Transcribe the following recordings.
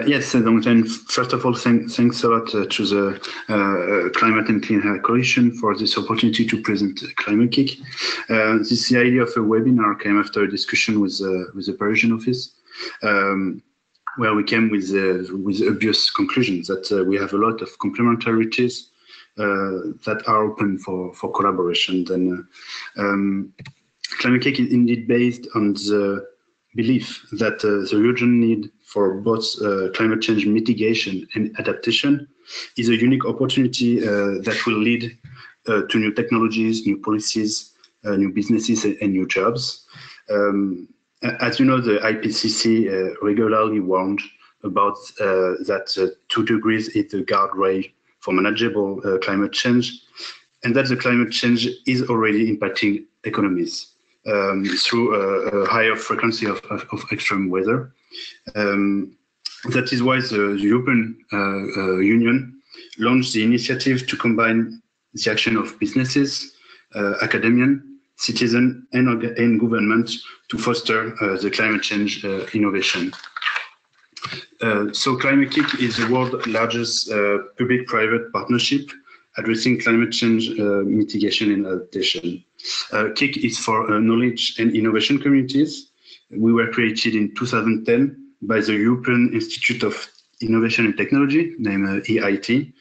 Yes, then first of all, thanks a lot to the Climate and Clean Air Coalition for this opportunity to present Climate Kick. The idea of a webinar came after a discussion with the Parisian office, where we came with obvious conclusions that we have a lot of complementarities that are open for collaboration. Then Climate Kick is indeed based on the belief that the urgent need for both climate change mitigation and adaptation is a unique opportunity that will lead to new technologies, new policies, new businesses, and new jobs. As you know, the IPCC regularly warned about that 2 degrees is the guardrail for manageable climate change, and that the climate change is already impacting economies through a higher frequency of extreme weather. That is why the European Union launched the initiative to combine the action of businesses, academia, citizens, and government to foster the climate change innovation. So Climate Kick is the world's largest public-private partnership addressing climate change mitigation and adaptation. Kick is for knowledge and innovation communities. We were created in 2010 by the European Institute of Innovation and Technology, named EIT,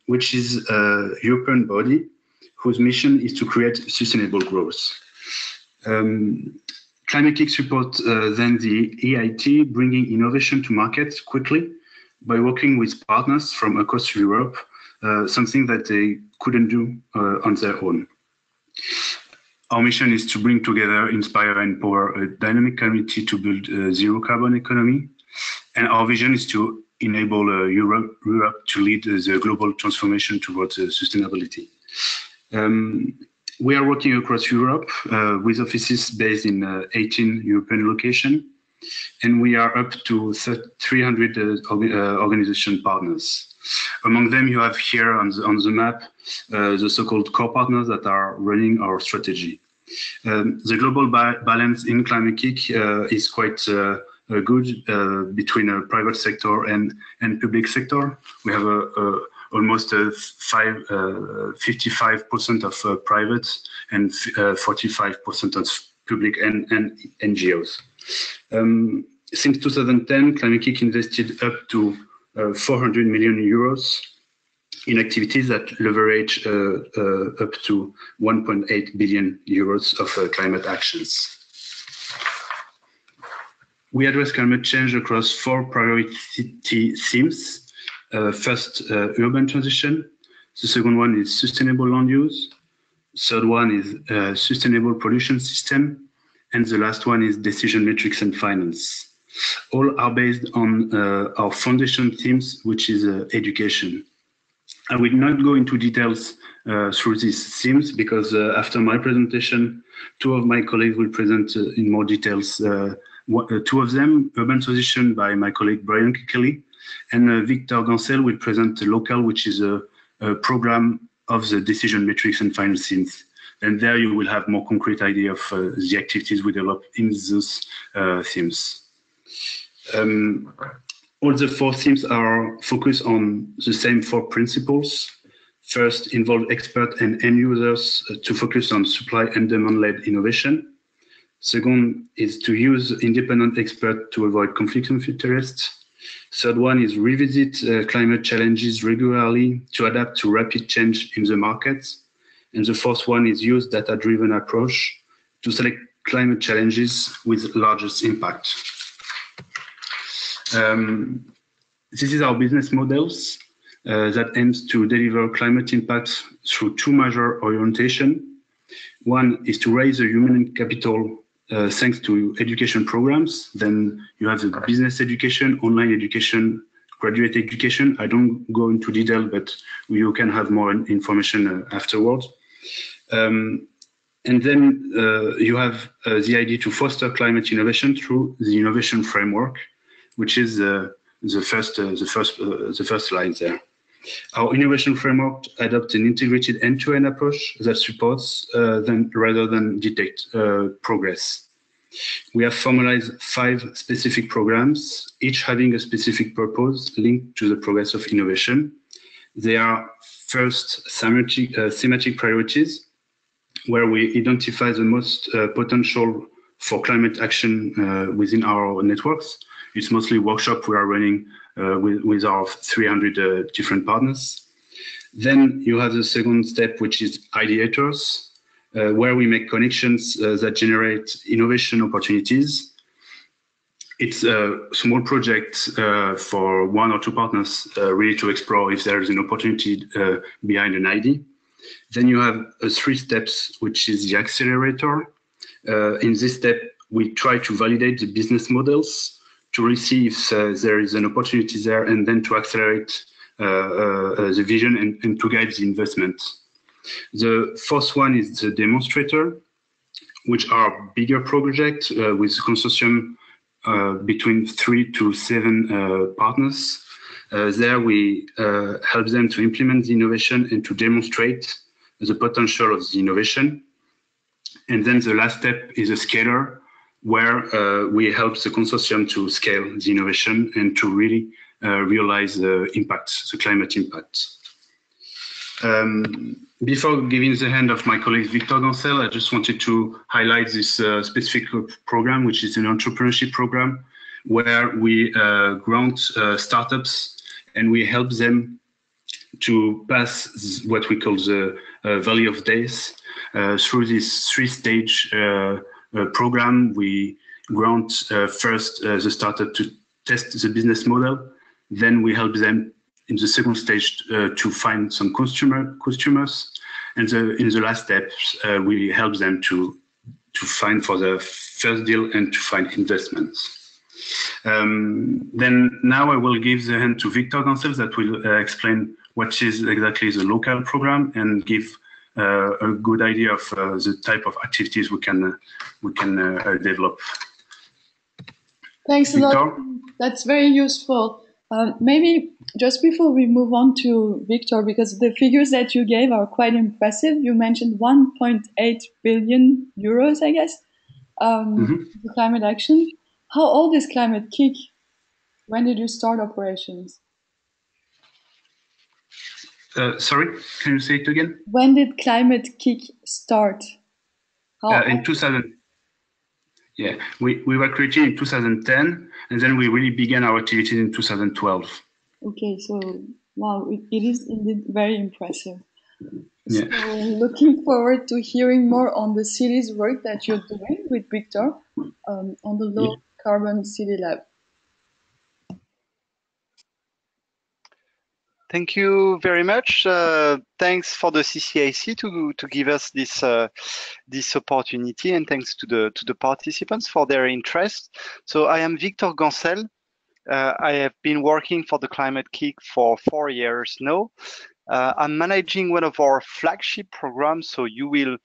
which is a European body whose mission is to create sustainable growth. Climate Kick supports then the EIT, bringing innovation to market quickly by working with partners from across Europe, something that they couldn't do on their own. Our mission is to bring together, inspire, and empower a dynamic community to build a zero-carbon economy. And our vision is to enable Europe to lead the global transformation towards sustainability. We are working across Europe with offices based in 18 European locations, and we are up to 300 organization partners. Among them, you have here on the map the so-called core partners that are running our strategy. The global balance in Climate Kick is quite good between a private sector and public sector. We have almost 55% of private and 45% of public and NGOs. Since 2010, Climate Kick invested up to 400 million euros in activities that leverage up to 1.8 billion euros of climate actions. We address climate change across 4 priority themes. First, urban transition. The second one is sustainable land use. Third one is sustainable pollution system. And the last one is decision metrics and finance. All are based on our foundation themes, which is education. I will not go into details through these themes because after my presentation, 2 of my colleagues will present in more details. 2 of them, urban transition by my colleague Brian Kelly, and Victor Gancel will present local, which is a program of the decision metrics and finance themes. And there you will have more concrete idea of the activities we develop in those themes. All the 4 themes are focused on the same 4 principles. First, involve experts and end users to focus on supply and demand-led innovation. Second is to use independent experts to avoid conflict of interest. Third one is revisit climate challenges regularly to adapt to rapid change in the markets. And the fourth one is use data-driven approach to select climate challenges with largest impact. This is our business models that aims to deliver climate impact through 2 major orientation. One is to raise the human capital thanks to education programs. Then you have the business education, online education, graduate education. I don't go into detail, but you can have more information afterwards. And then you have the idea to foster climate innovation through the innovation framework, which is the first line there. Our innovation framework adopts an integrated end-to-end approach that supports them rather than detect progress. We have formalized 5 specific programs, each having a specific purpose linked to the progress of innovation. They are first thematic priorities, where we identify the most potential for climate action within our networks. It's mostly workshops we are running with our 300 different partners. Then you have the second step, which is ideators, where we make connections that generate innovation opportunities. It's a small project for 1 or 2 partners really to explore if there is an opportunity behind an idea. Then you have 3 steps, which is the accelerator. In this step, we try to validate the business models to really see if there is an opportunity there, and then to accelerate the vision and to guide the investment. The fourth one is the demonstrator, which are bigger projects with consortium between 3 to 7 partners. There we help them to implement the innovation and to demonstrate the potential of the innovation. And then the last step is a scaler, where we help the consortium to scale the innovation and to really realize the impact, the climate impact. Before giving the hand of my colleague Victor Gancel, I just wanted to highlight this specific program, which is an entrepreneurship program, where we grant startups and we help them to pass what we call the Valley of Days. Through this 3-stage program, we grant first the startup to test the business model. Then we help them in the second stage to find some customers. And in the last steps, we help them to find for the first deal and to find investments. Then now I will give the hand to Victor Gancel that will explain what is exactly the local program and give a good idea of the type of activities we can develop. Thanks a lot. That's very useful. Maybe just before we move on to Victor, because the figures that you gave are quite impressive. You mentioned 1.8 billion euros, I guess, for climate action. How old is Climate Kick? When did you start operations? Sorry, can you say it again? When did Climate Kick start? In 2000. Yeah, we were created in 2010, and then we really began our activities in 2012. Okay, so wow, it is indeed very impressive. Yeah. So looking forward to hearing more on the city's work that you're doing with Victor on the LowCarbon City Lab. Thank you very much. Thanks for the CCIC to give us this this opportunity, and thanks to the participants for their interest. So I am Victor Gancel. I have been working for the Climate Kick for 4 years now. I'm managing one of our flagship programs. So you will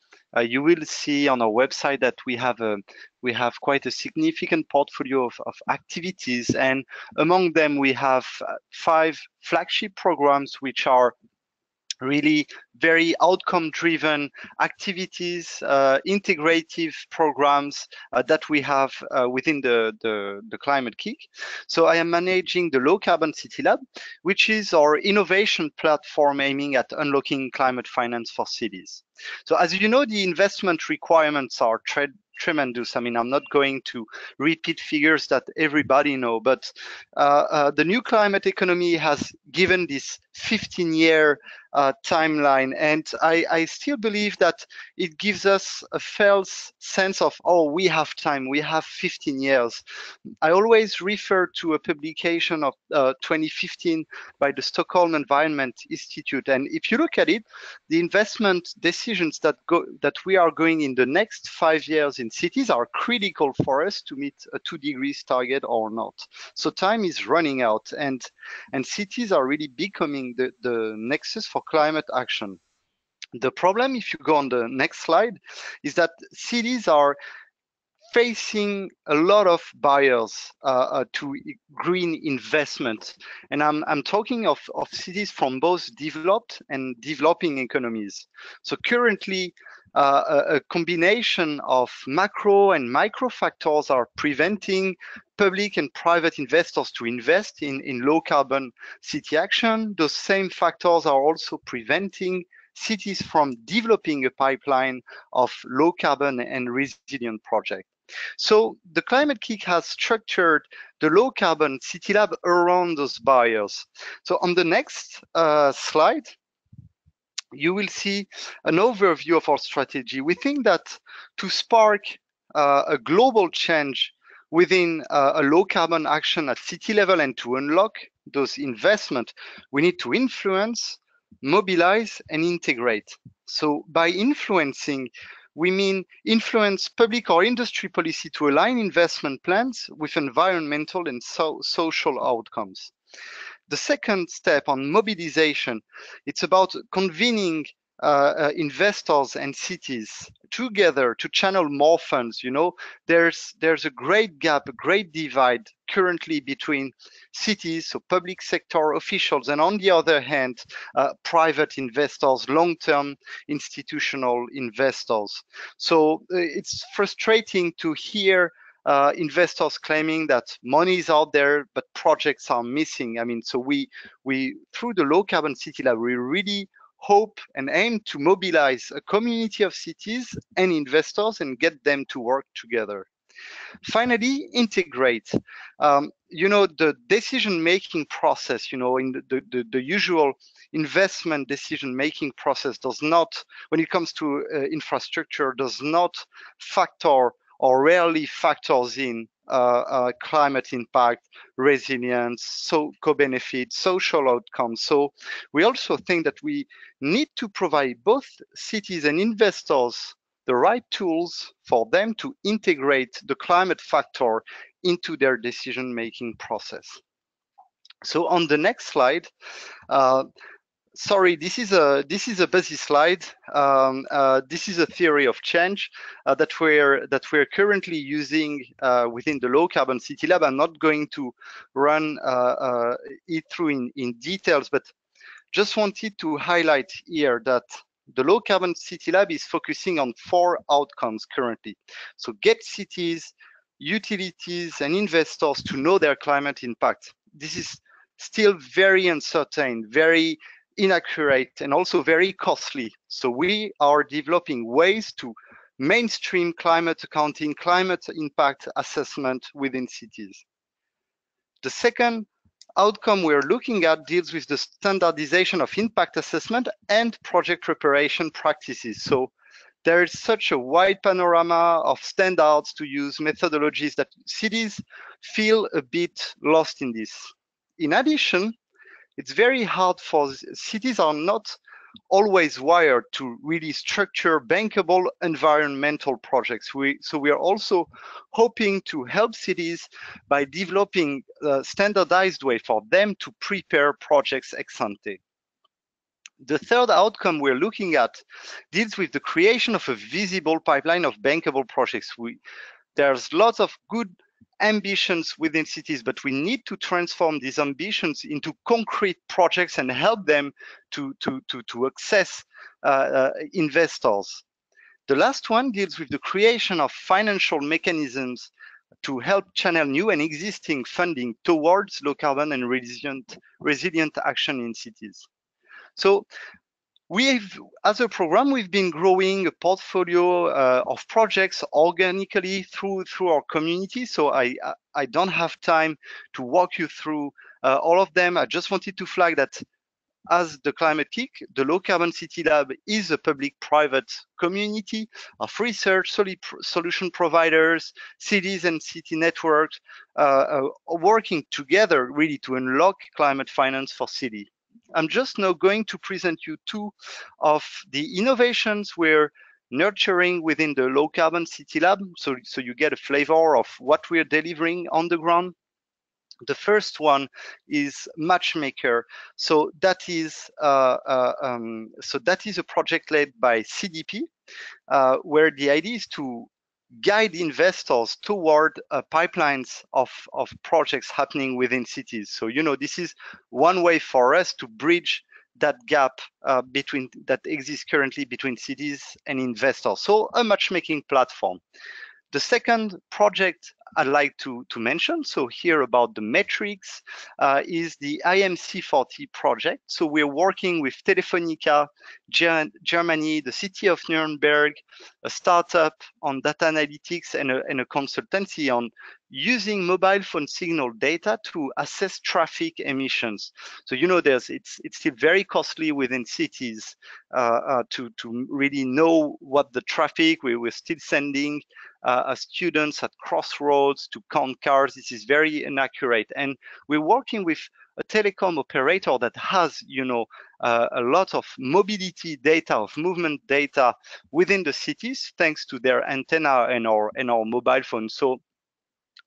see on our website that we have quite a significant portfolio of activities, and among them we have 5 flagship programs which are really very outcome-driven activities, integrative programs that we have within the Climate Kick. So I am managing the LowCarbon City Lab, which is our innovation platform aiming at unlocking climate finance for cities. So as you know, the investment requirements are tremendous. I mean, I'm not going to repeat figures that everybody know, but the new climate economy has given this 15-year timeline, and I still believe that it gives us a false sense of, oh, we have time, we have 15 years. I always refer to a publication of 2015 by the Stockholm Environment Institute, and if you look at it, the investment decisions that we are going in the next 5 years in cities are critical for us to meet a 2 degrees target or not. So time is running out, and cities are really becoming the nexus for climate action. The problem, if you go on the next slide, is that cities are facing a lot of barriers to green investment, and I'm talking of cities from both developed and developing economies. So currently, a combination of macro and micro factors are preventing public and private investors to invest in low carbon city action. Those same factors are also preventing cities from developing a pipeline of low carbon and resilient projects. So the Climate Kick has structured the Low Carbon City Lab around those barriers. So on the next slide, you will see an overview of our strategy. We think that to spark a global change within a low carbon action at city level and to unlock those investments, we need to influence, mobilize, and integrate. So by influencing, we mean influence public or industry policy to align investment plans with environmental and social outcomes. The second step on mobilization, it's about convening investors and cities together to channel more funds. You know, there's a great gap, a great divide currently between cities, so public sector officials, and on the other hand, private investors, long-term institutional investors. So it's frustrating to hear investors claiming that money is out there, but projects are missing. I mean, so we through the Low Carbon City Lab, we really hope and aim to mobilize a community of cities and investors and get them to work together. Finally, integrate. You know, the decision-making process, you know, in the usual investment decision-making process does not, when it comes to infrastructure, does not factor or rarely factors in climate impact, resilience, so co-benefits, social outcomes. So we also think that we need to provide both cities and investors the right tools for them to integrate the climate factor into their decision-making process. So on the next slide, sorry, this is a busy slide. This is a theory of change that we're currently using within the Low Carbon City Lab. I'm not going to run it through in details, but just wanted to highlight here that the Low Carbon City Lab is focusing on 4 outcomes currently. So get cities, utilities, and investors to know their climate impact. This is still very uncertain, very inaccurate, and also very costly. So we are developing ways to mainstream climate accounting, climate impact assessment within cities. The second outcome we're looking at deals with the standardization of impact assessment and project preparation practices. So there is such a wide panorama of standards to use, methodologies, that cities feel a bit lost in this. In addition, it's very hard for cities are not always wired to really structure bankable environmental projects. So we are also hoping to help cities by developing a standardized way for them to prepare projects ex ante. The third outcome we're looking at deals with the creation of a visible pipeline of bankable projects. There's lots of good ambitions within cities, but we need to transform these ambitions into concrete projects and help them to access investors. The last one deals with the creation of financial mechanisms to help channel new and existing funding towards low carbon and resilient action in cities. So as a program, we've been growing a portfolio of projects organically through our community. So I don't have time to walk you through all of them. I just wanted to flag that as the Climate Kick, the Low Carbon City Lab is a public-private community of research, solution providers, cities and city networks working together really to unlock climate finance for cities. I'm just now going to present you 2 of the innovations we're nurturing within the Low Carbon City Lab, so you get a flavor of what we're delivering on the ground. The first one is Matchmaker. So that is a project led by CDP, where the idea is to guide investors toward pipelines of projects happening within cities. So, you know, this is one way for us to bridge that gap that exists currently between cities and investors. So a matchmaking platform. The second project I'd like to mention, so here about the metrics, is the IMC40 project. So we're working with Telefonica, Germany, the city of Nuremberg, a startup on data analytics, and a consultancy on using mobile phone signal data to assess traffic emissions. So it's still very costly within cities to really know what the traffic. We're still sending students at crossroads to count cars. This is very inaccurate, and we're working with a telecom operator that has a lot of mobility data, of movement data within the cities, thanks to their antenna and our mobile phone. So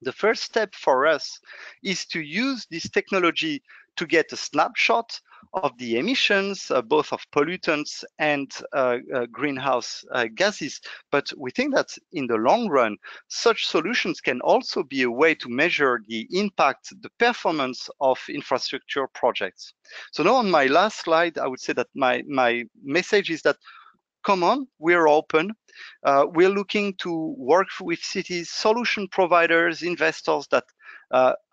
the first step for us is to use this technology to get a snapshot of the emissions, both of pollutants and greenhouse gases. But we think that in the long run, such solutions can also be a way to measure the impact, the performance of infrastructure projects. So now on my last slide, I would say that my message is that come on, we're open. We're looking to work with cities, solution providers, investors that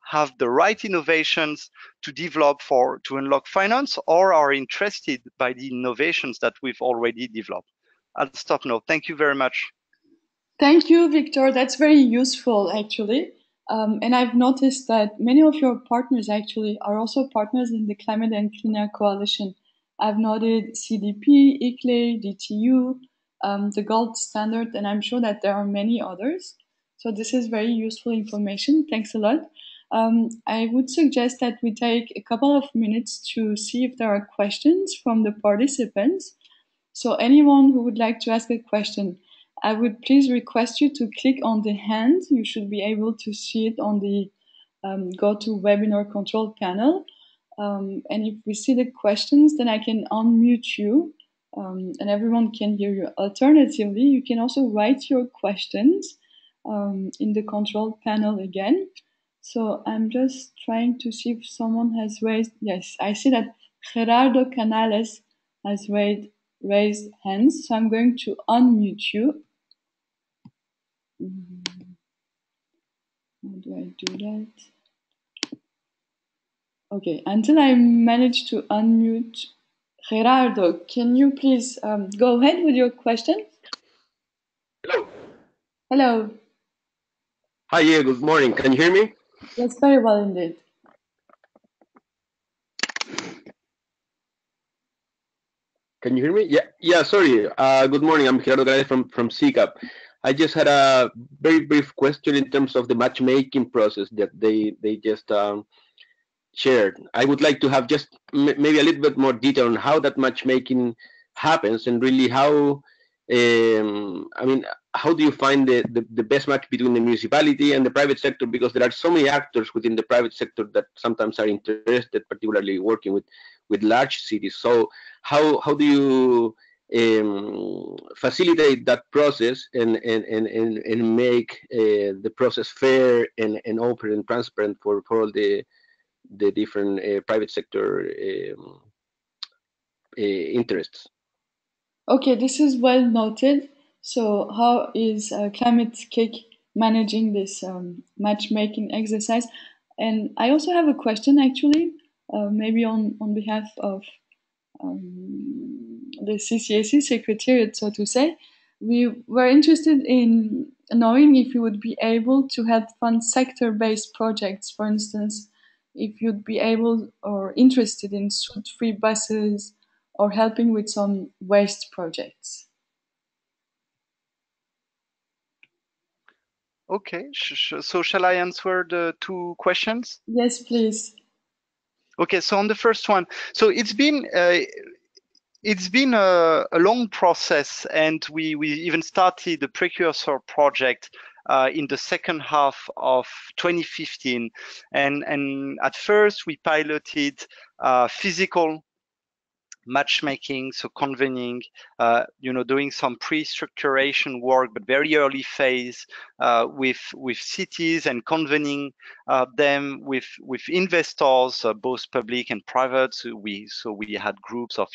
have the right innovations to develop to unlock finance, or are interested by the innovations that we've already developed. I'll stop now. Thank you very much. Thank you, Victor. That's very useful, actually. And I've noticed that many of your partners actually are also partners in the Climate and Clean Air Coalition. I've noted CDP, ICLE, DTU, the Gold Standard, and I'm sure that there are many others. So this is very useful information. Thanks a lot. I would suggest that we take a couple of minutes to see if there are questions from the participants. So anyone who would like to ask a question, I would please request you to click on the hand. You should be able to see it on the GoToWebinar control panel. And if we see the questions, then I can unmute you and everyone can hear you. Alternatively, you can also write your questions in the control panel again. So I'm just trying to see if someone has raised. Yes, I see that Gerardo Canales has raised hands. So I'm going to unmute you. How do I do that? Okay, until I manage to unmute Gerardo, can you please go ahead with your question? Hello. Hello. Hi, yeah, good morning. Can you hear me? Yes, very well indeed. Can you hear me? Yeah, sorry. Good morning. I'm Gerardo Canales from CCAP. I just had a very brief question in terms of the matchmaking process that they just shared. I would like to have just maybe a little bit more detail on how that matchmaking happens and really how, how do you find the best match between the municipality and the private sector? Because there are so many actors within the private sector that sometimes are interested, particularly working with large cities. So how do you facilitate that process and make the process fair and open and transparent for all the different private sector interests? Okay, this is well noted. So how is Climate Cake managing this matchmaking exercise? And I also have a question actually, maybe on behalf of the CCAC Secretariat, so to say. We were interested in knowing if you would be able to help fund sector-based projects, for instance, if you'd be able or interested in soot-free buses or helping with some waste projects. Okay, so shall I answer the two questions? Yes, please. Okay, so on the first one, so it's been a long process, and we even started the precursor project in the second half of 2015, and at first we piloted physical matchmaking, so convening, doing some pre-structuration work, but very early phase with cities and convening them with investors, both public and private. So we had groups of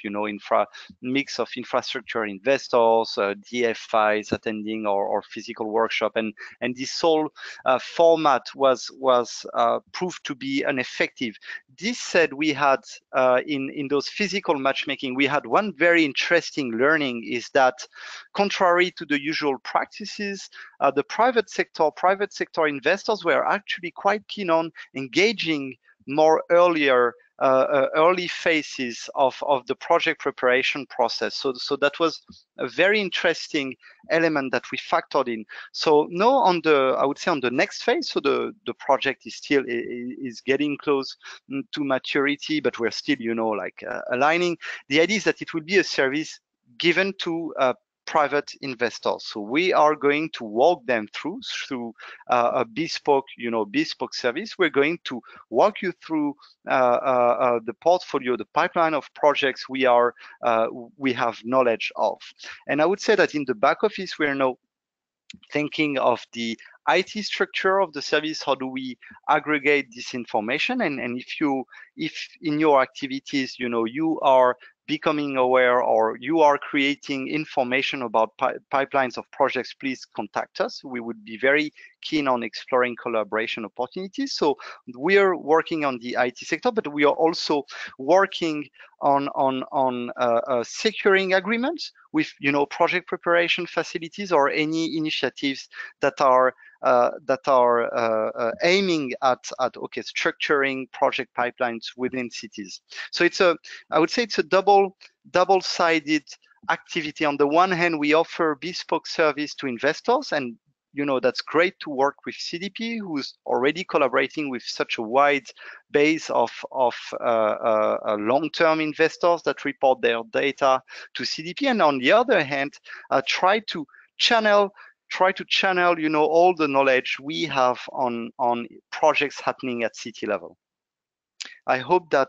mix of infrastructure investors, DFIs attending our physical workshop, and this whole format was proved to be ineffective. This said, we had in those physical matchmaking, we had one very interesting learning, is that contrary to the usual practices, the private sector investors were actually quite keen on engaging more early phases of the project preparation process. So that was a very interesting element that we factored in. So now I would say on the next phase, so the project is still is getting close to maturity, but we're still aligning. The idea is that it will be a service given to private investors. So we are going to walk them through a bespoke service. We're going to walk you through the portfolio, the pipeline of projects we have knowledge of. And I would say that in the back office, we're now thinking of the IT structure of the service. How do we aggregate this information? And if in your activities, you are becoming aware or you are creating information about pipelines of projects, please contact us. We would be very keen on exploring collaboration opportunities. So we are working on the IT sector, but we are also working on securing agreements with project preparation facilities or any initiatives that are aiming at structuring project pipelines within cities. So I would say it's a double-sided activity. On the one hand, we offer bespoke service to investors, and that's great to work with CDP, who's already collaborating with such a wide base of long-term investors that report their data to CDP. And on the other hand, try to channel all the knowledge we have on projects happening at city level. I hope that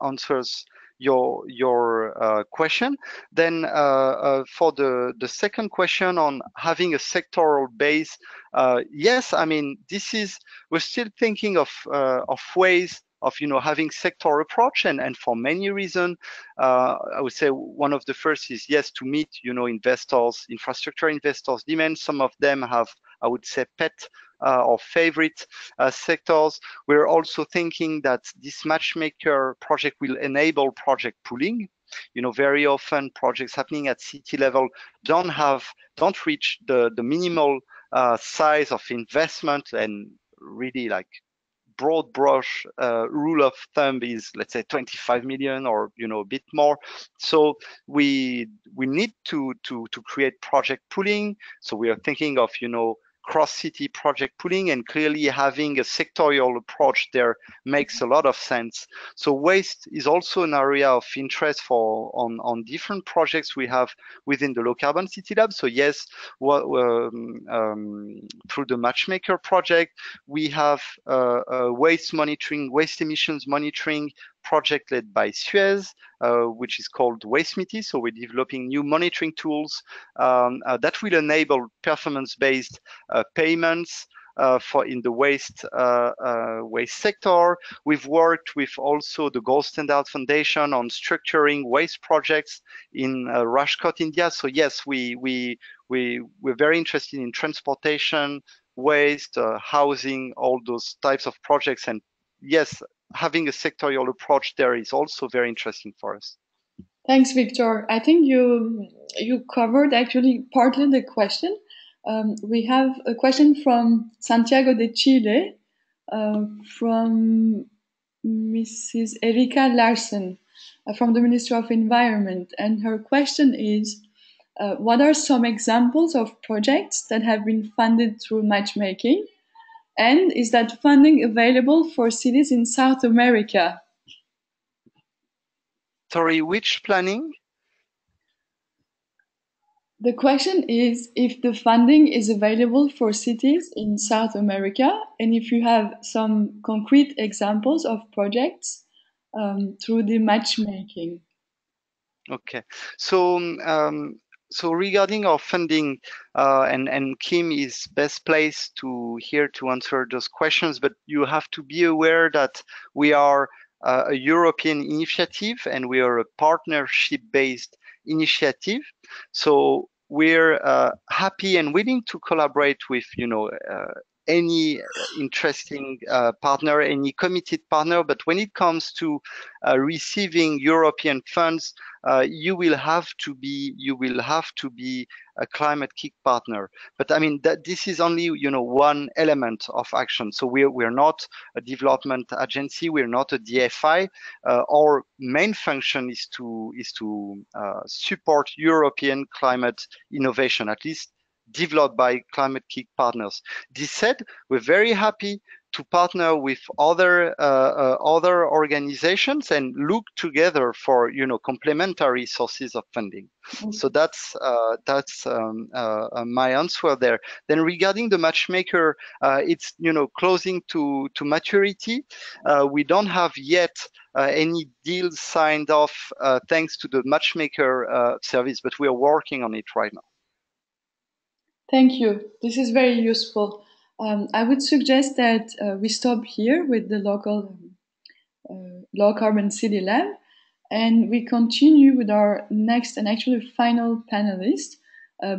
answers your question. Then for the second question on having a sectoral base, yes, I mean, we're still thinking of ways of having sector approach, and for many reasons, I would say one of the first is, yes, to meet investors, infrastructure investors' demand. Some of them have, I would say, pet or favorite sectors. We're also thinking that this matchmaker project will enable project pooling. Very often projects happening at city level don't reach the minimal size of investment, and really broad brush rule of thumb is, let's say, 25 million or a bit more. So we need to create project pooling. So we are thinking of cross-city project pooling, and clearly having a sectorial approach there makes a lot of sense. So waste is also an area of interest on different projects we have within the LowCarbon City Lab. So yes, through the Matchmaker project, we have waste emissions monitoring project led by Suez, which is called WasteMiti. So we're developing new monitoring tools that will enable performance-based payments for in the waste sector. We've worked with also the Gold Standard Foundation on structuring waste projects in Rajkot, India. So yes, we're very interested in transportation, waste, housing, all those types of projects. And yes, having a sectorial approach there is also very interesting for us. Thanks, Victor. I think you covered actually partly the question. We have a question from Santiago de Chile, from Mrs. Erika Larsen, from the Ministry of Environment. And her question is, what are some examples of projects that have been funded through matchmaking? And is that funding available for cities in South America? Sorry, which planning? The question is if the funding is available for cities in South America, and if you have some concrete examples of projects through the matchmaking. Okay, so so regarding our funding, and Kim is best placed to answer those questions. But you have to be aware that we are a European initiative and we are a partnership-based initiative. So we're happy and willing to collaborate with any interesting partner, any committed partner. But when it comes to receiving European funds, you will have to be a climate kick partner. But I mean that this is only one element of action. So we're not a development agency, we're not a DFI. Our main function is to support European climate innovation, at least developed by climate kick partners. This said, we're very happy to partner with other organizations and look together for complementary sources of funding. So that's my answer there. Then regarding the matchmaker, it's closing to maturity. We don't have yet any deals signed off thanks to the matchmaker service, but we are working on it right now. Thank you. This is very useful. I would suggest that we stop here with the local LowCarbon City Lab, and we continue with our next and actually final panelist,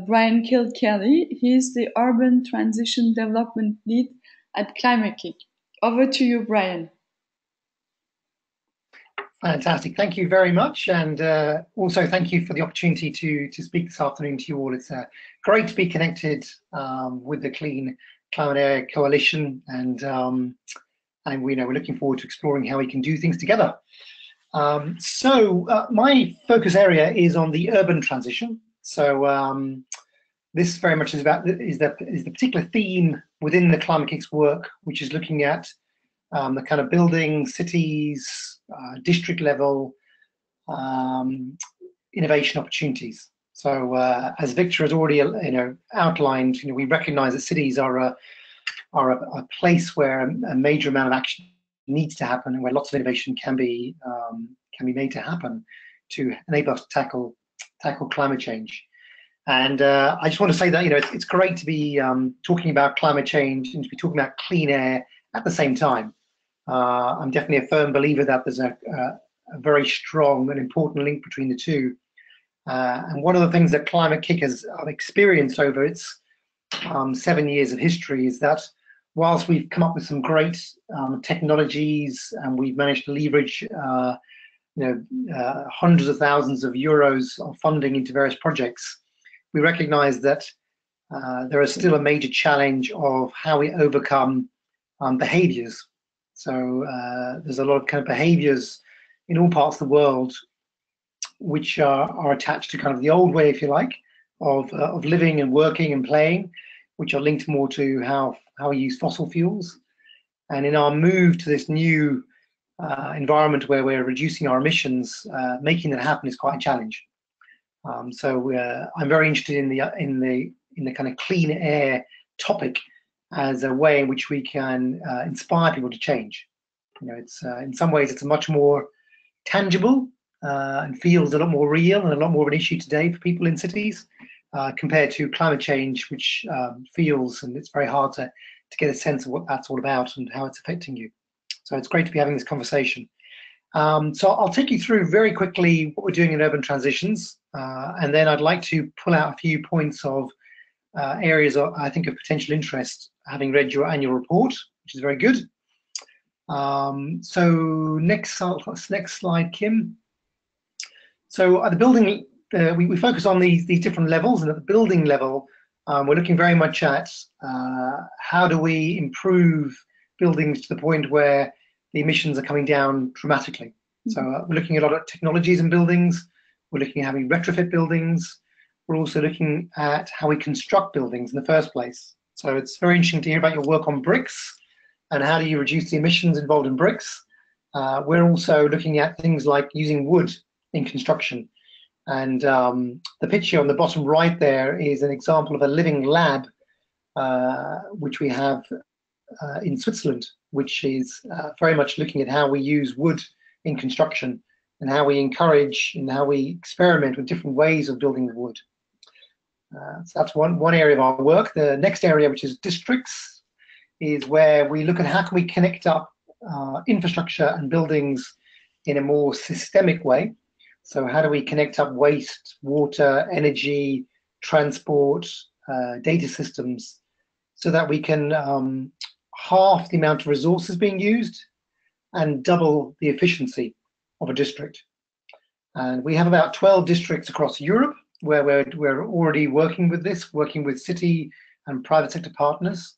Brian Kilkelly. He is the Urban Transition Development Lead at Climate Kick. Over to you, Brian. Fantastic. Thank you very much. And also thank you for the opportunity to speak this afternoon to you all. It's great to be connected with the Clean Climate Air Coalition, and we're looking forward to exploring how we can do things together. So my focus area is on the urban transition. So this very much is the particular theme within the Climate Kick's work, which is looking at the kind of building, cities, district level innovation opportunities. So as Victor has already outlined, we recognise that cities are a place where a major amount of action needs to happen, and where lots of innovation can be made to happen to enable us to tackle climate change. And I just want to say that it's great to be talking about climate change and to be talking about clean air at the same time. I'm definitely a firm believer that there's a very strong and important link between the two. And one of the things that Climate Kick has experienced over its 7 years of history is that whilst we've come up with some great technologies and we've managed to leverage hundreds of thousands of euros of funding into various projects, we recognize that there is still a major challenge of how we overcome behaviors. So there's a lot of kind of behaviors in all parts of the world which are attached to kind of the old way, if you like, of living and working and playing, which are linked more to how we use fossil fuels. And in our move to this new environment where we're reducing our emissions, making that happen is quite a challenge. So I'm very interested in the kind of clean air topic as a way in which we can inspire people to change. It's in some ways it's a much more tangible and feels a lot more real and a lot more of an issue today for people in cities compared to climate change, which feels, and it's very hard to get a sense of what that's all about and how it's affecting you. So it's great to be having this conversation. So I'll take you through very quickly what we're doing in urban transitions, and then I'd like to pull out a few points of areas I think of potential interest, having read your annual report, which is very good. So next slide, Kim. So at the building, we focus on these different levels, and at the building level, we're looking very much at how do we improve buildings to the point where the emissions are coming down dramatically. So we're looking at a lot of technologies in buildings. We're looking at how we retrofit buildings. We're also looking at how we construct buildings in the first place. So it's very interesting to hear about your work on bricks and how do you reduce the emissions involved in bricks. We're also looking at things like using wood in construction. And the picture on the bottom right there is an example of a living lab, which we have in Switzerland, which is very much looking at how we use wood in construction and how we encourage and how we experiment with different ways of building with wood. So that's one area of our work. The next area, which is districts, is where we look at how can we connect up infrastructure and buildings in a more systemic way. So how do we connect up waste, water, energy, transport, data systems, so that we can half the amount of resources being used and double the efficiency of a district. And we have about 12 districts across Europe where we're already working with this, working with city and private sector partners.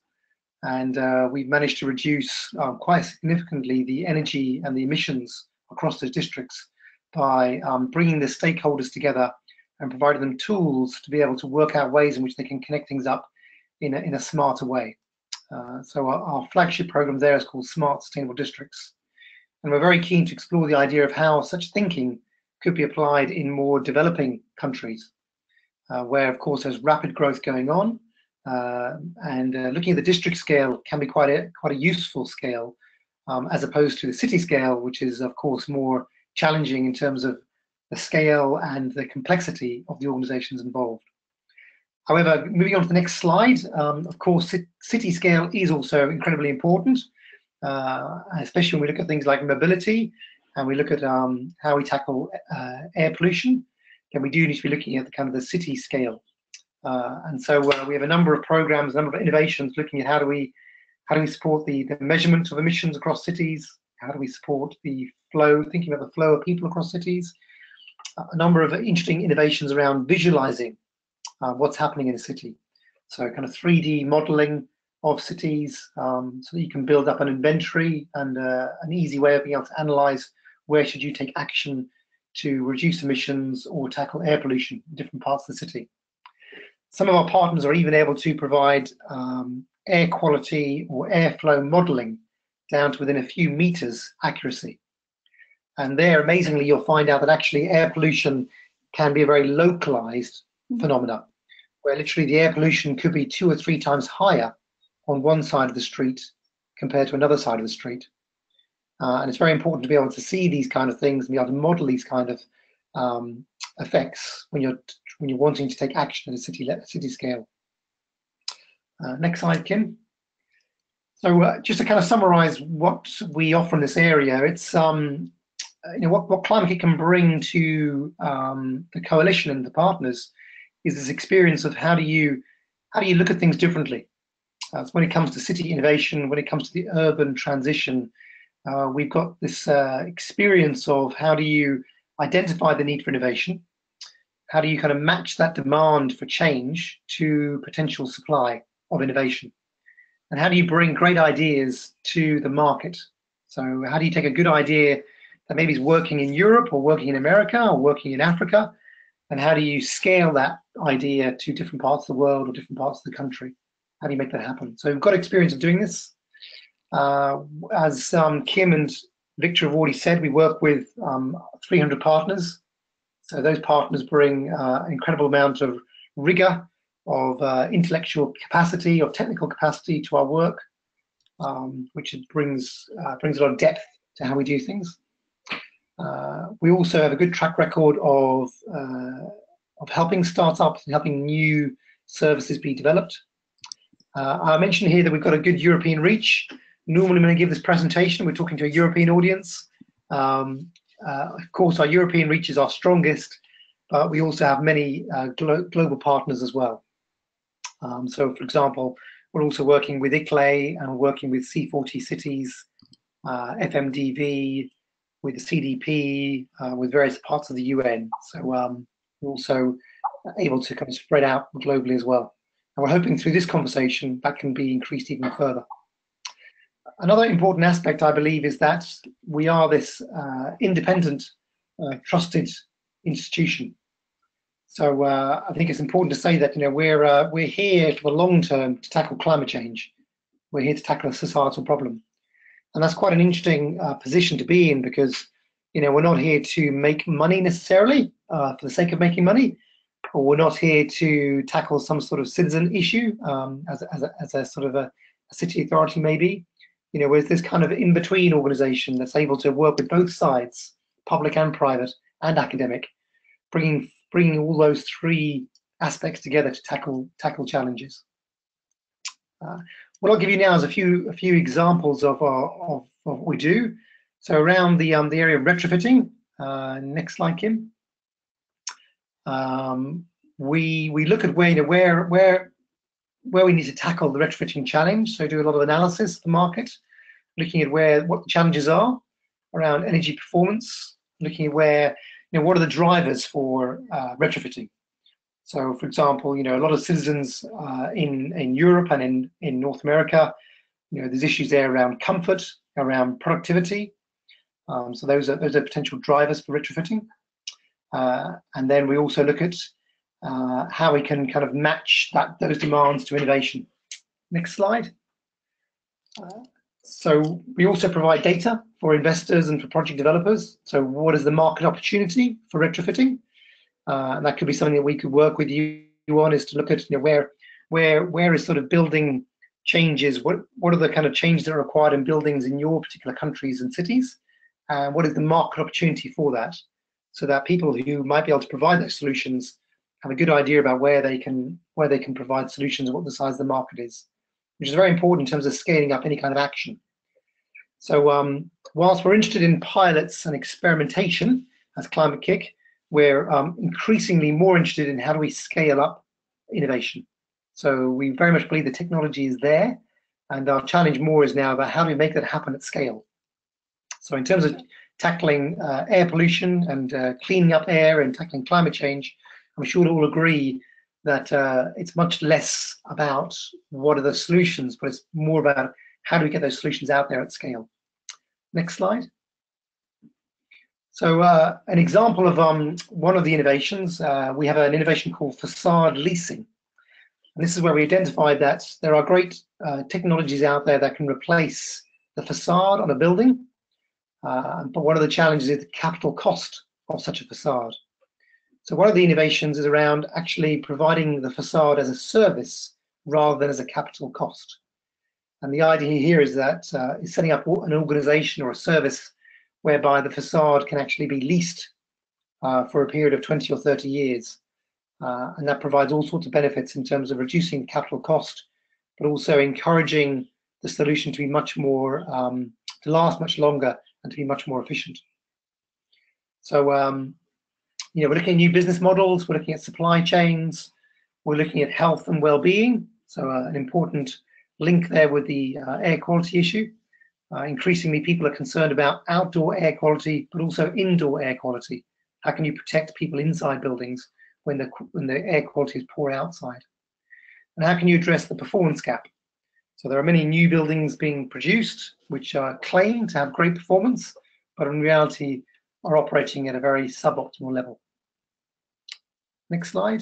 And we've managed to reduce quite significantly the energy and the emissions across those districts by bringing the stakeholders together and providing them tools to be able to work out ways in which they can connect things up in a smarter way. So our flagship program there is called Smart Sustainable Districts. And we're very keen to explore the idea of how such thinking could be applied in more developing countries, where, of course, there's rapid growth going on. Looking at the district scale can be quite a useful scale, as opposed to the city scale, which is, of course, more challenging in terms of the scale and the complexity of the organizations involved. However, moving on to the next slide, of course, city scale is also incredibly important, especially when we look at things like mobility and we look at how we tackle air pollution. Then we do need to be looking at the kind of the city scale. And so we have a number of programs, a number of innovations looking at how do we support the measurement of emissions across cities, how do we support the flow, thinking about the flow of people across cities, a number of interesting innovations around visualizing what's happening in a city. So kind of 3D modeling of cities, so that you can build up an inventory and an easy way of being able to analyze where should you take action to reduce emissions or tackle air pollution in different parts of the city. Some of our partners are even able to provide air quality or airflow modeling down to within a few meters accuracy. And there, amazingly, you'll find out that actually air pollution can be a very localized phenomena, where literally the air pollution could be 2 or 3 times higher on one side of the street compared to another side of the street. And it's very important to be able to see these kind of things and be able to model these kind of effects when you're wanting to take action at a city scale. Next slide, Kim. So just to kind of summarize what we offer in this area, it's what Climate can bring to the coalition and the partners is this experience of how do you look at things differently. So when it comes to city innovation, when it comes to the urban transition, we've got this experience of how do you identify the need for innovation, how do you kind of match that demand for change to potential supply of innovation, and how do you bring great ideas to the market. So how do you take a good idea that maybe is working in Europe or working in America or working in Africa, and how do you scale that idea to different parts of the world or different parts of the country? How do you make that happen? So we've got experience of doing this. As Kim and Victor have already said, we work with 300 partners. So those partners bring an incredible amount of rigor, of intellectual capacity, of technical capacity to our work, which brings a lot of depth to how we do things. We also have a good track record of helping startups and helping new services be developed. I mentioned here that we've got a good European reach. Normally when I give this presentation, we're talking to a European audience. Of course, our European reach is our strongest, but we also have many global partners as well. So, for example, we're also working with ICLE and working with C40 cities, FMDV, with the CDP, with various parts of the UN. So we're also able to kind of spread out globally as well. And we're hoping through this conversation that can be increased even further. Another important aspect, I believe, is that we are this independent, trusted institution. So I think it's important to say that we're here for the long term to tackle climate change. We're here to tackle a societal problem, and that's quite an interesting position to be in, because we're not here to make money necessarily for the sake of making money, or we're not here to tackle some sort of citizen issue as a sort of a city authority maybe. With this kind of in-between organization that's able to work with both sides public and private and academic, bringing all those three aspects together to tackle challenges. What I'll give you now is a few examples of what we do. So around the area of retrofitting. Next slide, Kim. We look at where we need to tackle the retrofitting challenge. So do a lot of analysis of the market, looking at what the challenges are around energy performance, looking at what are the drivers for retrofitting. So, for example, a lot of citizens in Europe and in North America, there's issues there around comfort, around productivity. So those are potential drivers for retrofitting. And then we also look at how we can kind of match those demands to innovation. Next slide. So we also provide data for investors and for project developers. So what is the market opportunity for retrofitting? And that could be something that we could work with you on, is to look at where is sort of building changes, what are the kind of changes that are required in buildings in your particular countries and cities, and what is the market opportunity for that, so that people who might be able to provide those solutions have a good idea about where they can provide solutions and what the size of the market is, which is very important in terms of scaling up any kind of action. So whilst we're interested in pilots and experimentation as Climate Kick, we're increasingly more interested in how do we scale up innovation. So we very much believe the technology is there, and our challenge more is now about how do we make that happen at scale. So in terms of tackling air pollution and cleaning up air and tackling climate change, I'm sure we'll all agree that it's much less about what are the solutions, but it's more about how do we get those solutions out there at scale. Next slide. So an example of one of the innovations, we have an innovation called Facade Leasing. And this is where we identified that there are great technologies out there that can replace the facade on a building. But one of the challenges is the capital cost of such a facade. So one of the innovations is around actually providing the facade as a service rather than as a capital cost. And the idea here is that is setting up an organization or a service whereby the facade can actually be leased for a period of 20 or 30 years. And that provides all sorts of benefits in terms of reducing capital cost, but also encouraging the solution to be much more, to last much longer and to be much more efficient. So, we're looking at new business models, we're looking at supply chains, we're looking at health and well-being. So an important link there with the air quality issue. Increasingly, people are concerned about outdoor air quality, but also indoor air quality. How can you protect people inside buildings when the air quality is poor outside? And how can you address the performance gap? So there are many new buildings being produced which claim to have great performance, but in reality are operating at a very suboptimal level. Next slide.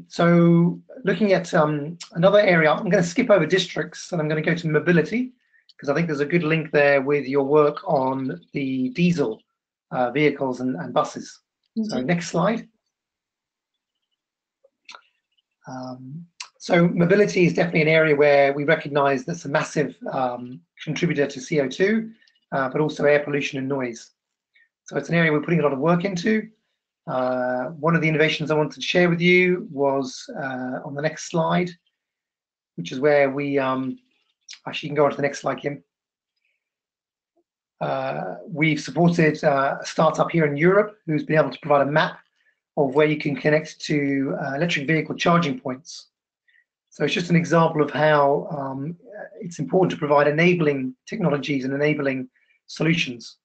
So looking at another area, I'm going to skip over districts and I'm going to go to mobility, because I think there's a good link there with your work on the diesel vehicles and buses. So next slide. So mobility is definitely an area where we recognize that's a massive contributor to CO2, but also air pollution and noise. So it's an area we're putting a lot of work into. One of the innovations I wanted to share with you was on the next slide, which is where we, actually you can go on to the next slide, Kim. We've supported a startup here in Europe who's been able to provide a map of where you can connect to electric vehicle charging points. So it's just an example of how it's important to provide enabling technologies and enabling solutions.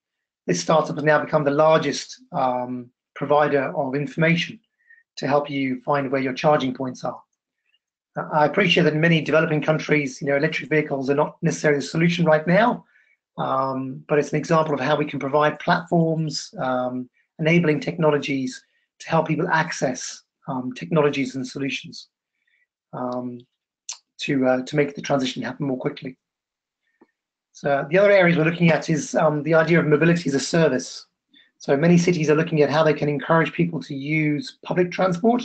This startup has now become the largest provider of information to help you find where your charging points are. I appreciate that in many developing countries, electric vehicles are not necessarily the solution right now, but it's an example of how we can provide platforms, enabling technologies to help people access technologies and solutions to make the transition happen more quickly. So the other areas we're looking at is the idea of mobility as a service. So many cities are looking at how they can encourage people to use public transport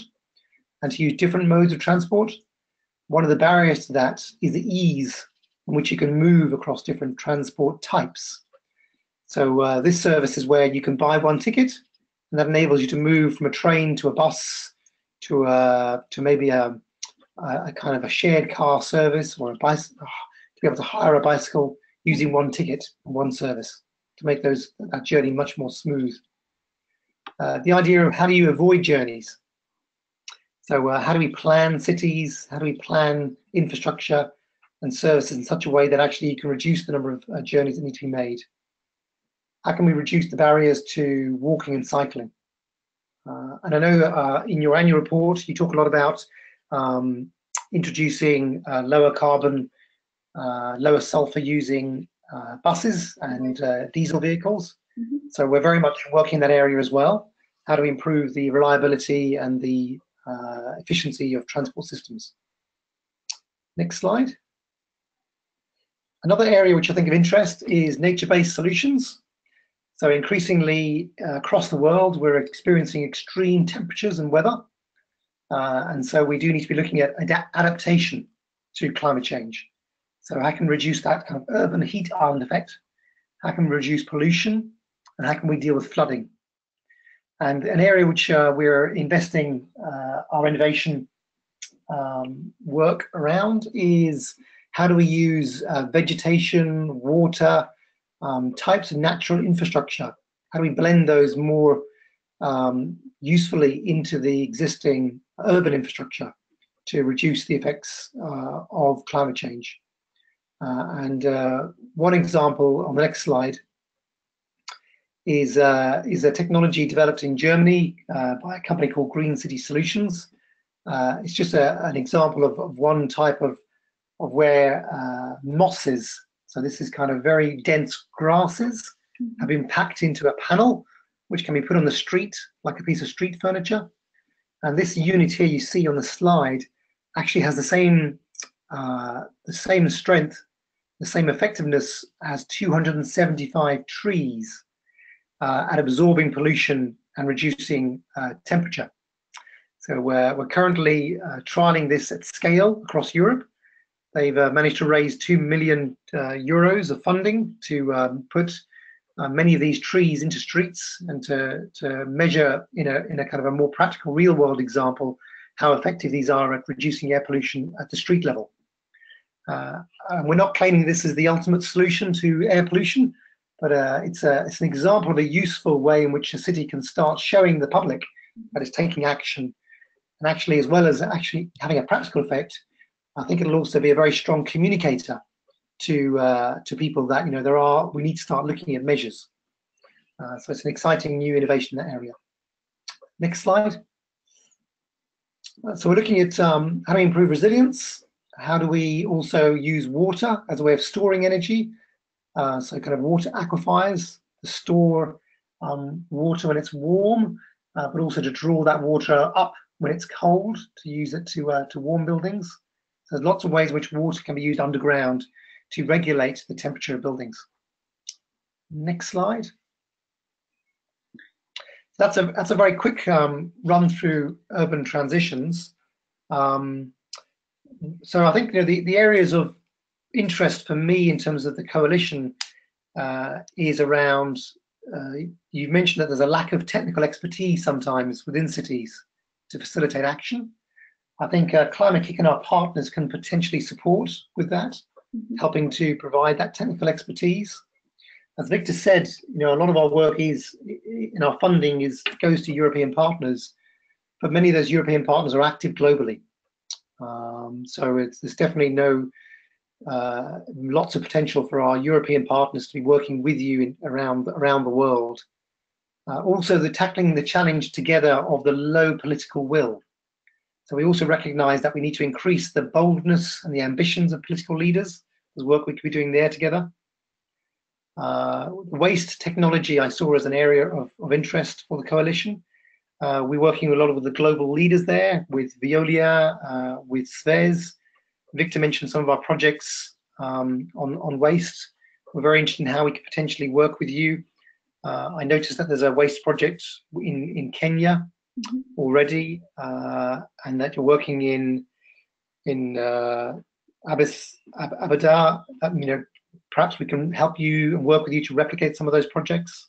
and to use different modes of transport. One of the barriers to that is the ease in which you can move across different transport types. So this service is where you can buy one ticket, and that enables you to move from a train to a bus to maybe a kind of a shared car service or a bicycle, to be able to hire a bicycle using one ticket and one service to make that journey much more smooth. The idea of how do you avoid journeys? So how do we plan cities? How do we plan infrastructure and services in such a way that actually you can reduce the number of journeys that need to be made? How can we reduce the barriers to walking and cycling? And I know in your annual report, you talk a lot about introducing lower carbon, lower sulfur using buses and diesel vehicles. Mm-hmm. So we're very much working in that area as well. How do we improve the reliability and the efficiency of transport systems? Next slide. Another area which I think of interest is nature-based solutions. So increasingly across the world, we're experiencing extreme temperatures and weather. And so we do need to be looking at adaptation to climate change. So how can we reduce that kind of urban heat island effect? How can we reduce pollution? And how can we deal with flooding? And an area which we're investing our innovation work around is how do we use vegetation, water, types of natural infrastructure? How do we blend those more usefully into the existing urban infrastructure to reduce the effects of climate change? And one example on the next slide is a technology developed in Germany by a company called Green City Solutions. It's just an example of one type of where mosses, so this is kind of very dense grasses, have been packed into a panel which can be put on the street like a piece of street furniture. And this unit here you see on the slide actually has the same strength, the same effectiveness as 275 trees at absorbing pollution and reducing temperature. So we're currently trialing this at scale across Europe. They've managed to raise 2 million euros of funding to put many of these trees into streets and to measure in a kind of a more practical real world example how effective these are at reducing air pollution at the street level. We're not claiming this is the ultimate solution to air pollution, but it's an example of a useful way in which a city can start showing the public that it's taking action. And actually, as well as actually having a practical effect, I think it'll also be a very strong communicator to people that we need to start looking at measures. So it's an exciting new innovation in that area. Next slide. So we're looking at how to improve resilience. How do we also use water as a way of storing energy? So kind of water aquifers to store water when it's warm, but also to draw that water up when it's cold to use it to warm buildings. So there's lots of ways in which water can be used underground to regulate the temperature of buildings. Next slide. That's a very quick run through urban transitions. So I think the areas of interest for me in terms of the coalition is around, you've mentioned that there's a lack of technical expertise sometimes within cities to facilitate action. I think Climate Kick and our partners can potentially support with that, helping to provide that technical expertise. As Victor said, a lot of our work in our funding goes to European partners, but many of those European partners are active globally. So there's definitely lots of potential for our European partners to be working with you around the world. Also, tackling the challenge together of the low political will. So we also recognise that we need to increase the boldness and the ambitions of political leaders. There's work we could be doing there together. Waste technology I saw as an area of interest for the coalition. We're working a lot with the global leaders there, with Veolia, with Suez. Victor mentioned some of our projects on waste. We're very interested in how we could potentially work with you. I noticed that there's a waste project in Kenya already, and that you're working in Abada, perhaps we can help you and work with you to replicate some of those projects.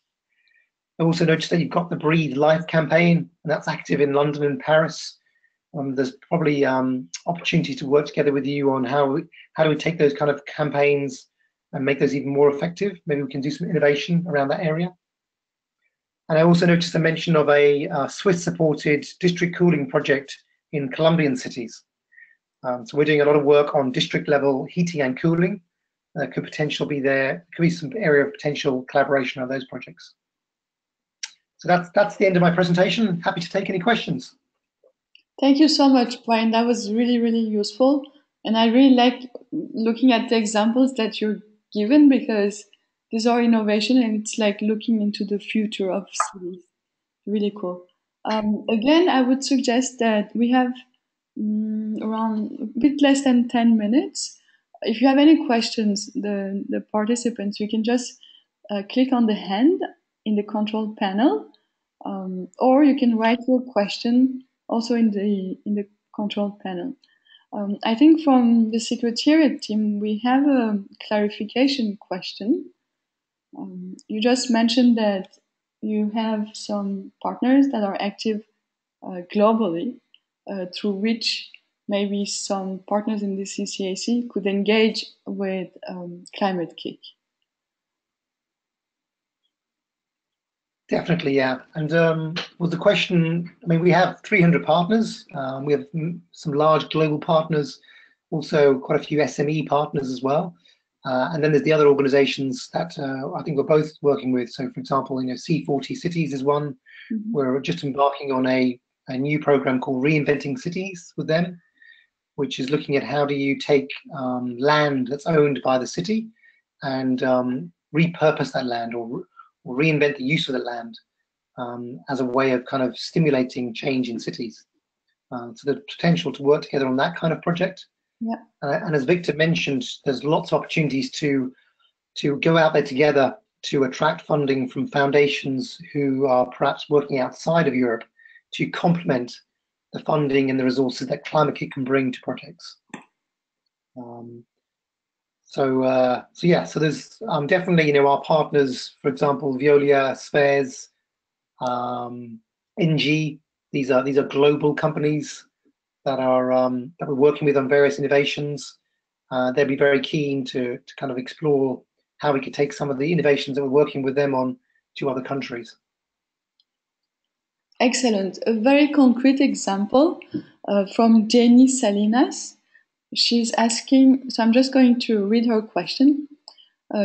I also noticed that you've got the Breathe Life campaign, and that's active in London and Paris. There's probably opportunity to work together with you on how do we take those kind of campaigns and make those even more effective. Maybe we can do some innovation around that area. And I also noticed a mention of a Swiss-supported district cooling project in Colombian cities. So we're doing a lot of work on district-level heating and cooling. Could potentially be there. Could be some area of potential collaboration on those projects. So that's the end of my presentation. Happy to take any questions. Thank you so much, Brian. That was really, really useful. And I really like looking at the examples that you're given, because these are innovation and it's like looking into the future of cities. Really cool. Again, I would suggest that we have around a bit less than 10 minutes. If you have any questions, the participants, you can just click on the hand in the control panel, or you can write your question also in the control panel. I think from the Secretariat team, we have a clarification question. You just mentioned that you have some partners that are active globally, through which maybe some partners in the CCAC could engage with Climate Kick. Definitely, yeah. And with the question, I mean, we have 300 partners. We have some large global partners, also quite a few SME partners as well. And then there's the other organizations that I think we're both working with. So, for example, C40 Cities is one. Mm-hmm. We're just embarking on a new program called Reinventing Cities with them, which is looking at how do you take land that's owned by the city and repurpose that land or reinvent the use of the land as a way of kind of stimulating change in cities. So the potential to work together on that kind of project. Yeah. And as Victor mentioned, there's lots of opportunities to go out there together to attract funding from foundations who are perhaps working outside of Europe to complement the funding and the resources that Climate Kick can bring to projects. So there's definitely, our partners, for example, Veolia, Spheres, NG. These are global companies that we're working with on various innovations. They'd be very keen to kind of explore how we could take some of the innovations that we're working with them on to other countries. Excellent. A very concrete example from Jenny Salinas. She's asking, so I'm just going to read her question.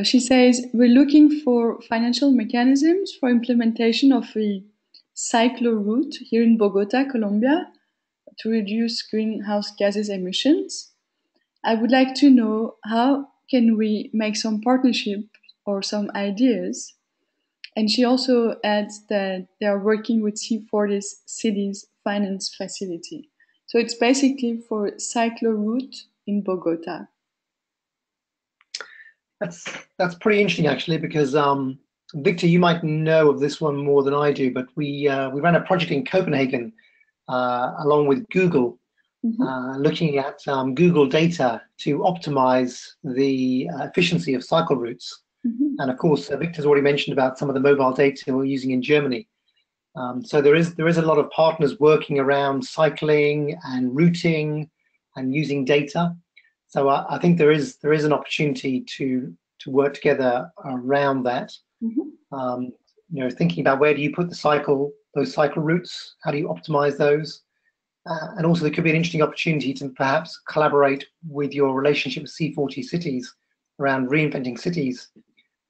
She says, we're looking for financial mechanisms for implementation of a cyclo route here in Bogota, Colombia, to reduce greenhouse gases emissions. I would like to know how can we make some partnership or some ideas. And she also adds that they are working with C40 Cities Finance Facility. So it's basically for cyclo route in Bogota. That's pretty interesting, actually, because Victor, you might know of this one more than I do, but we ran a project in Copenhagen along with Google, looking at Google data to optimize the efficiency of cycle routes. And of course, Victor's already mentioned about some of the mobile data we're using in Germany. So there is a lot of partners working around cycling and routing and using data. So I think there is an opportunity to work together around that. Thinking about where do you put those cycle routes? How do you optimize those? And also there could be an interesting opportunity to perhaps collaborate with your relationship with C40 Cities around reinventing cities,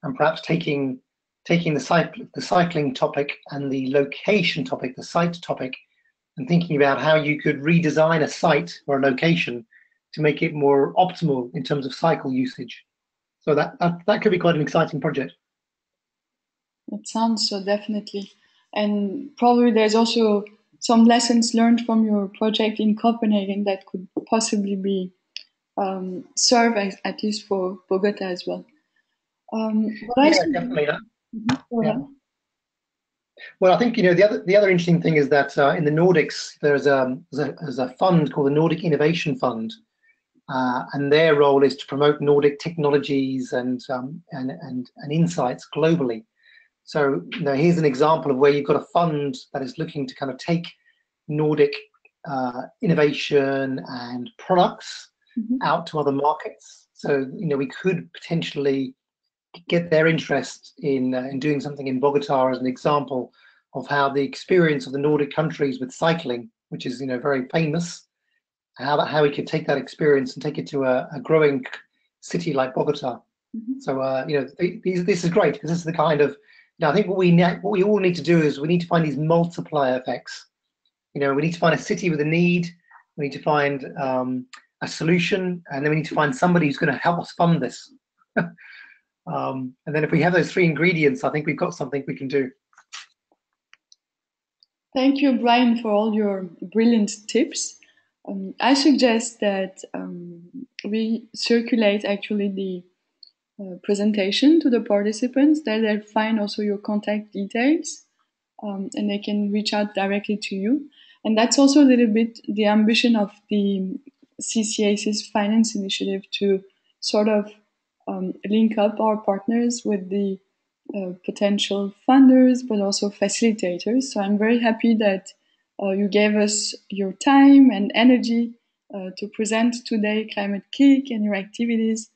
and perhaps taking the cycling topic and the location topic, the site topic, and thinking about how you could redesign a site or a location to make it more optimal in terms of cycle usage. So that could be quite an exciting project. It sounds so, definitely. And probably there's also some lessons learned from your project in Copenhagen that could possibly be serve at least for Bogota as well. Definitely. Yeah. Well, I think the other interesting thing is that in the Nordics there's a fund called the Nordic Innovation Fund, and their role is to promote Nordic technologies and insights globally. So, here's an example of where you've got a fund that is looking to kind of take Nordic innovation and products out to other markets. So, we could potentially get their interest in doing something in Bogota as an example of how the experience of the Nordic countries with cycling, which is very famous, how we could take that experience and take it to a growing city like Bogota. So this is great, because this is the kind of, I think what we all need to do is we need to find these multiplier effects. We need to find a city with a need, we need to find a solution, and then we need to find somebody who's going to help us fund this. And then if we have those three ingredients, I think we've got something we can do. Thank you, Brian, for all your brilliant tips. I suggest that we circulate actually the presentation to the participants, that they find also your contact details, and they can reach out directly to you. And that's also a little bit the ambition of the CCAC's finance initiative, to sort of link up our partners with the potential funders, but also facilitators. So I'm very happy that you gave us your time and energy to present today Climate Kick and your activities,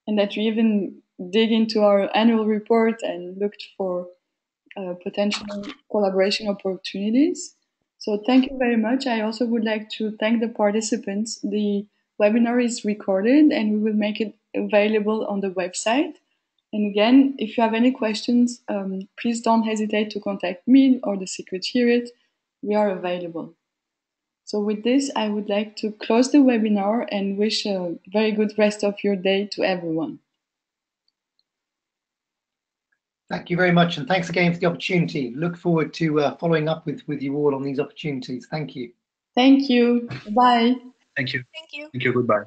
and that you even dig into our annual report and looked for potential collaboration opportunities. So thank you very much. I also would like to thank the participants. The webinar is recorded and we will make it available on the website. And again, if you have any questions, please don't hesitate to contact me or the Secretariat. We are available. So with this, I would like to close the webinar and wish a very good rest of your day to everyone. Thank you very much, and thanks again for the opportunity. Look forward to following up with you all on these opportunities. Thank you. Thank you. Bye. Thank you. Thank you. Thank you. Goodbye.